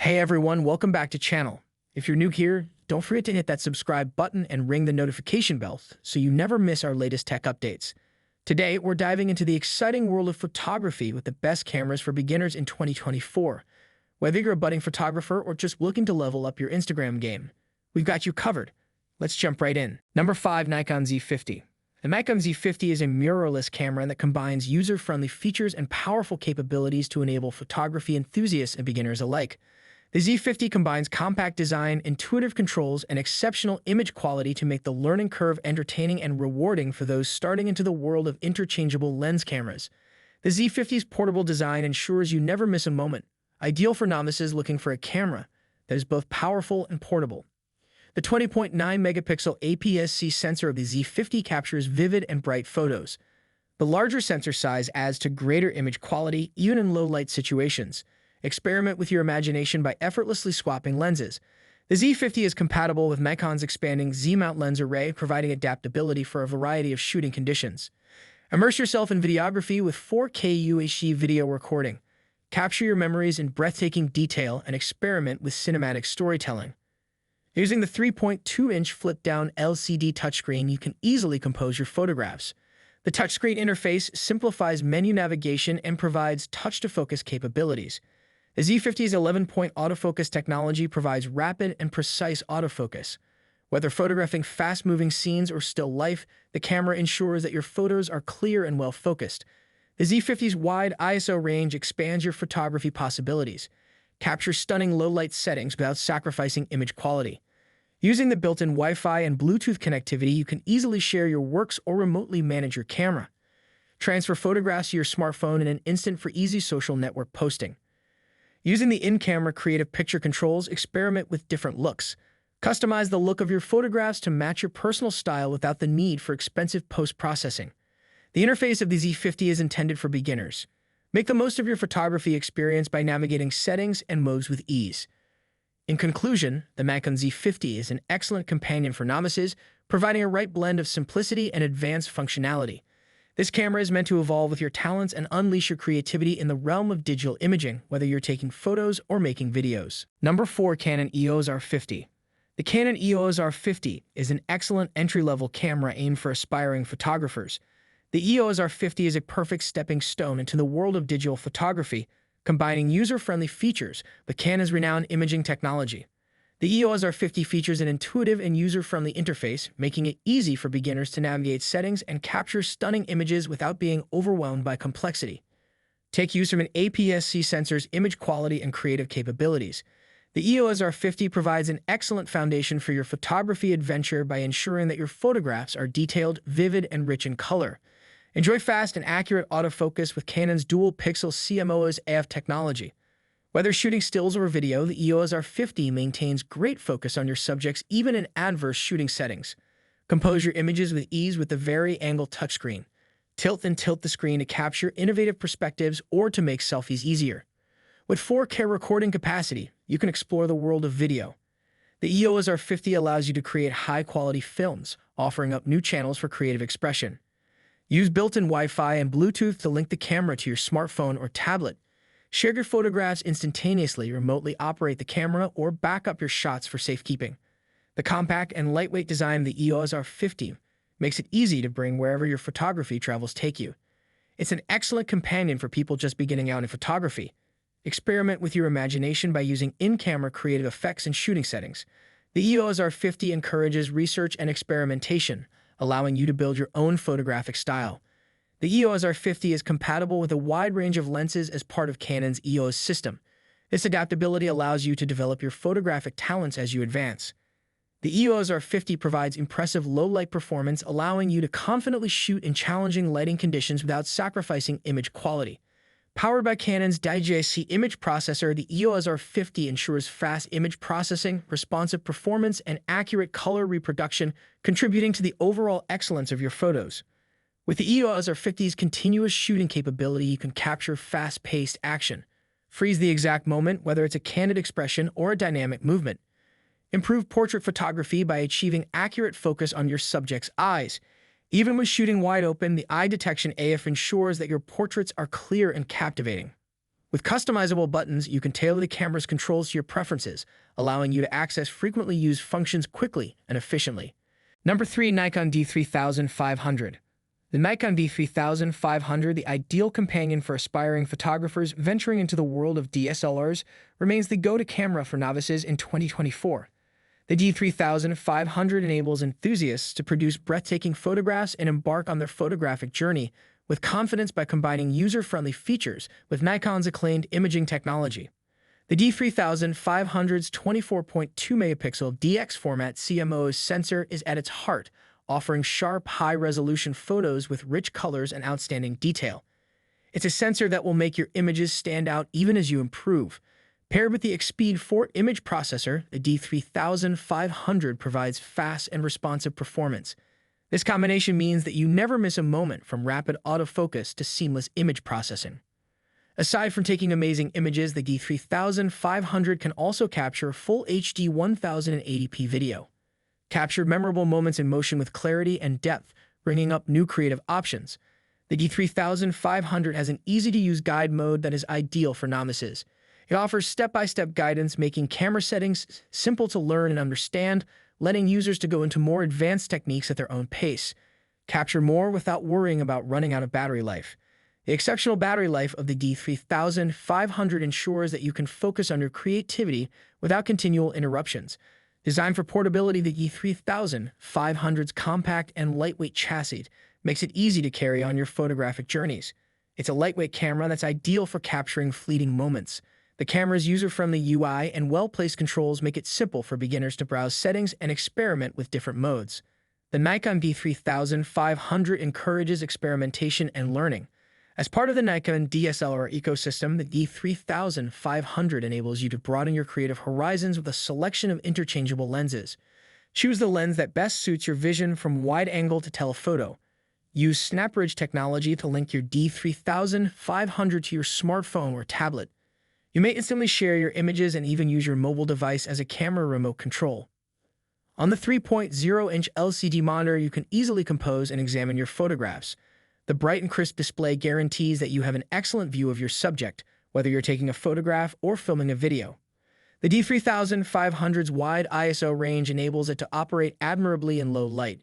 Hey everyone, welcome back to channel. If you're new here, don't forget to hit that subscribe button and ring the notification bell so you never miss our latest tech updates. Today, we're diving into the exciting world of photography with the best cameras for beginners in 2024. Whether you're a budding photographer or just looking to level up your Instagram game, we've got you covered. Let's jump right in. Number 5, Nikon Z50. The Nikon Z50 is a mirrorless camera that combines user-friendly features and powerful capabilities to enable photography enthusiasts and beginners alike. The Z50 combines compact design, intuitive controls, and exceptional image quality to make the learning curve entertaining and rewarding for those starting into the world of interchangeable lens cameras. The Z50's portable design ensures you never miss a moment, ideal for novices looking for a camera that is both powerful and portable. The 20.9 megapixel APS-C sensor of the Z50 captures vivid and bright photos. The larger sensor size adds to greater image quality, even in low-light situations. Experiment with your imagination by effortlessly swapping lenses. The Z50 is compatible with Nikon's expanding Z-mount lens array, providing adaptability for a variety of shooting conditions. Immerse yourself in videography with 4K UHD video recording. Capture your memories in breathtaking detail and experiment with cinematic storytelling. Using the 3.2-inch flip-down LCD touchscreen, you can easily compose your photographs. The touchscreen interface simplifies menu navigation and provides touch-to-focus capabilities. The Z50's 11-point autofocus technology provides rapid and precise autofocus. Whether photographing fast-moving scenes or still life, the camera ensures that your photos are clear and well-focused. The Z50's wide ISO range expands your photography possibilities. Capture stunning low-light settings without sacrificing image quality. Using the built-in Wi-Fi and Bluetooth connectivity, you can easily share your works or remotely manage your camera. Transfer photographs to your smartphone in an instant for easy social network posting. Using the in-camera creative picture controls, experiment with different looks. Customize the look of your photographs to match your personal style without the need for expensive post-processing. The interface of the Z50 is intended for beginners. Make the most of your photography experience by navigating settings and modes with ease. In conclusion, the Nikon Z50 is an excellent companion for novices, providing a right blend of simplicity and advanced functionality. This camera is meant to evolve with your talents and unleash your creativity in the realm of digital imaging, whether you're taking photos or making videos. Number 4, Canon EOS R50. The Canon EOS R50 is an excellent entry-level camera aimed for aspiring photographers. The EOS R50 is a perfect stepping stone into the world of digital photography, combining user-friendly features with Canon's renowned imaging technology. The EOS R50 features an intuitive and user-friendly interface, making it easy for beginners to navigate settings and capture stunning images without being overwhelmed by complexity. Take use of an APS-C sensor's image quality and creative capabilities. The EOS R50 provides an excellent foundation for your photography adventure by ensuring that your photographs are detailed, vivid, and rich in color. Enjoy fast and accurate autofocus with Canon's dual-pixel CMOS AF technology. Whether shooting stills or video, the EOS R50 maintains great focus on your subjects even in adverse shooting settings. Compose your images with ease with the vari-angle touchscreen. Tilt and tilt the screen to capture innovative perspectives or to make selfies easier. With 4K recording capacity, you can explore the world of video. The EOS R50 allows you to create high-quality films, offering up new channels for creative expression. Use built-in Wi-Fi and Bluetooth to link the camera to your smartphone or tablet. Share your photographs instantaneously, remotely operate the camera, or back up your shots for safekeeping. The compact and lightweight design of the EOS R50 makes it easy to bring wherever your photography travels take you. It's an excellent companion for people just beginning out in photography. Experiment with your imagination by using in-camera creative effects and shooting settings. The EOS R50 encourages research and experimentation, allowing you to build your own photographic style. The EOS R50 is compatible with a wide range of lenses as part of Canon's EOS system. This adaptability allows you to develop your photographic talents as you advance. The EOS R50 provides impressive low-light performance, allowing you to confidently shoot in challenging lighting conditions without sacrificing image quality. Powered by Canon's DIGIC image processor, the EOS R50 ensures fast image processing, responsive performance, and accurate color reproduction, contributing to the overall excellence of your photos. With the EOS R50's continuous shooting capability, you can capture fast-paced action. Freeze the exact moment, whether it's a candid expression or a dynamic movement. Improve portrait photography by achieving accurate focus on your subject's eyes. Even with shooting wide open, the eye detection AF ensures that your portraits are clear and captivating. With customizable buttons, you can tailor the camera's controls to your preferences, allowing you to access frequently used functions quickly and efficiently. Number 3. Nikon D3500. The Nikon D3500, the ideal companion for aspiring photographers venturing into the world of DSLRs, remains the go-to camera for novices in 2024. The D3500 enables enthusiasts to produce breathtaking photographs and embark on their photographic journey with confidence by combining user-friendly features with Nikon's acclaimed imaging technology. The D3500's 24.2-megapixel DX format CMOS sensor is at its heart, offering sharp, high-resolution photos with rich colors and outstanding detail. It's a sensor that will make your images stand out even as you improve. Paired with the Expeed 4 image processor, the D3500 provides fast and responsive performance. This combination means that you never miss a moment from rapid autofocus to seamless image processing. Aside from taking amazing images, the D3500 can also capture full HD 1080p video. Capture memorable moments in motion with clarity and depth, bringing up new creative options. The D3500 has an easy-to-use guide mode that is ideal for novices. It offers step-by-step guidance, making camera settings simple to learn and understand, letting users to go into more advanced techniques at their own pace. Capture more without worrying about running out of battery life. The exceptional battery life of the D3500 ensures that you can focus on your creativity without continual interruptions. Designed for portability, the D3500's compact and lightweight chassis makes it easy to carry on your photographic journeys. It's a lightweight camera that's ideal for capturing fleeting moments. The camera's user-friendly UI and well-placed controls make it simple for beginners to browse settings and experiment with different modes. The Nikon D3500 encourages experimentation and learning. As part of the Nikon DSLR ecosystem, the D3500 enables you to broaden your creative horizons with a selection of interchangeable lenses. Choose the lens that best suits your vision, from wide angle to telephoto. Use SnapBridge technology to link your D3500 to your smartphone or tablet. You may instantly share your images and even use your mobile device as a camera remote control. On the 3.0-inch LCD monitor, you can easily compose and examine your photographs. The bright and crisp display guarantees that you have an excellent view of your subject, whether you're taking a photograph or filming a video. The D3500's wide ISO range enables it to operate admirably in low light,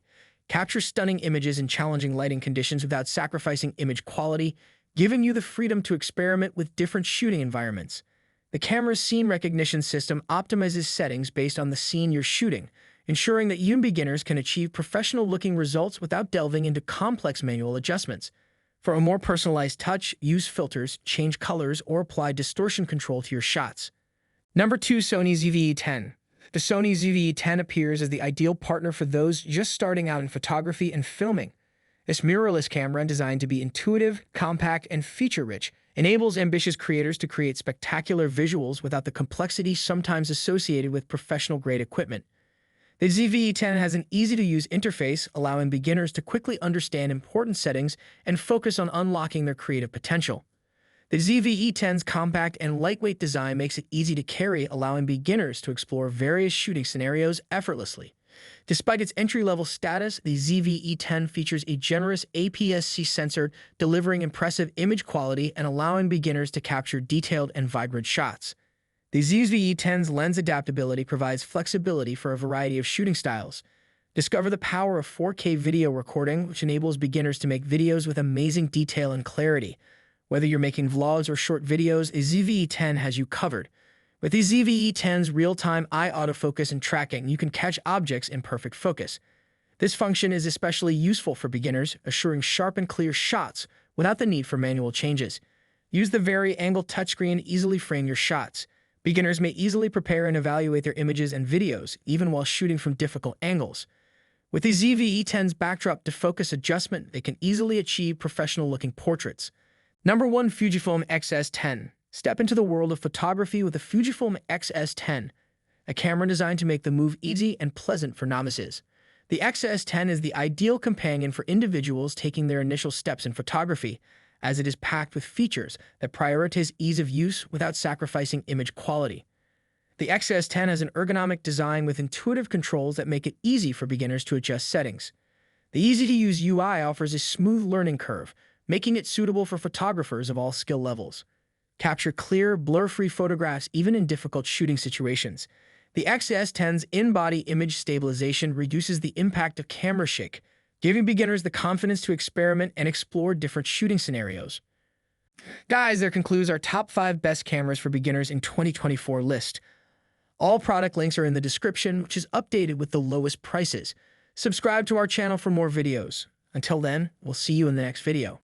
capture stunning images in challenging lighting conditions without sacrificing image quality, giving you the freedom to experiment with different shooting environments. The camera's scene recognition system optimizes settings based on the scene you're shooting, ensuring that you beginners can achieve professional-looking results without delving into complex manual adjustments. For a more personalized touch, use filters, change colors, or apply distortion control to your shots. Number 2. Sony ZV-E10. The Sony ZV-E10 appears as the ideal partner for those just starting out in photography and filming. This mirrorless camera, designed to be intuitive, compact, and feature-rich, enables ambitious creators to create spectacular visuals without the complexity sometimes associated with professional-grade equipment. The ZV-E10 has an easy-to-use interface, allowing beginners to quickly understand important settings and focus on unlocking their creative potential. The ZV-E10's compact and lightweight design makes it easy to carry, allowing beginners to explore various shooting scenarios effortlessly. Despite its entry-level status, the ZV-E10 features a generous APS-C sensor, delivering impressive image quality and allowing beginners to capture detailed and vibrant shots. The ZV-E10's lens adaptability provides flexibility for a variety of shooting styles. Discover the power of 4K video recording, which enables beginners to make videos with amazing detail and clarity. Whether you're making vlogs or short videos, a ZV-E10 has you covered. With the ZV-E10's real-time eye autofocus and tracking, you can catch objects in perfect focus. This function is especially useful for beginners, assuring sharp and clear shots without the need for manual changes. Use the vari-angle touchscreen to easily frame your shots. Beginners may easily prepare and evaluate their images and videos, even while shooting from difficult angles. With the ZV-E10's backdrop to focus adjustment, they can easily achieve professional-looking portraits. Number 1. Fujifilm X-S10. Step into the world of photography with the Fujifilm X-S10, a camera designed to make the move easy and pleasant for novices. The X-S10 is the ideal companion for individuals taking their initial steps in photography, as it is packed with features that prioritize ease of use without sacrificing image quality. The X-S10 has an ergonomic design with intuitive controls that make it easy for beginners to adjust settings. The easy-to-use UI offers a smooth learning curve, making it suitable for photographers of all skill levels. capture clear, blur-free photographs even in difficult shooting situations. The XS10's in-body image stabilization reduces the impact of camera shake, giving beginners the confidence to experiment and explore different shooting scenarios. Guys, there concludes our top 5 best cameras for beginners in 2024 list. All product links are in the description, which is updated with the lowest prices. Subscribe to our channel for more videos. Until then, we'll see you in the next video.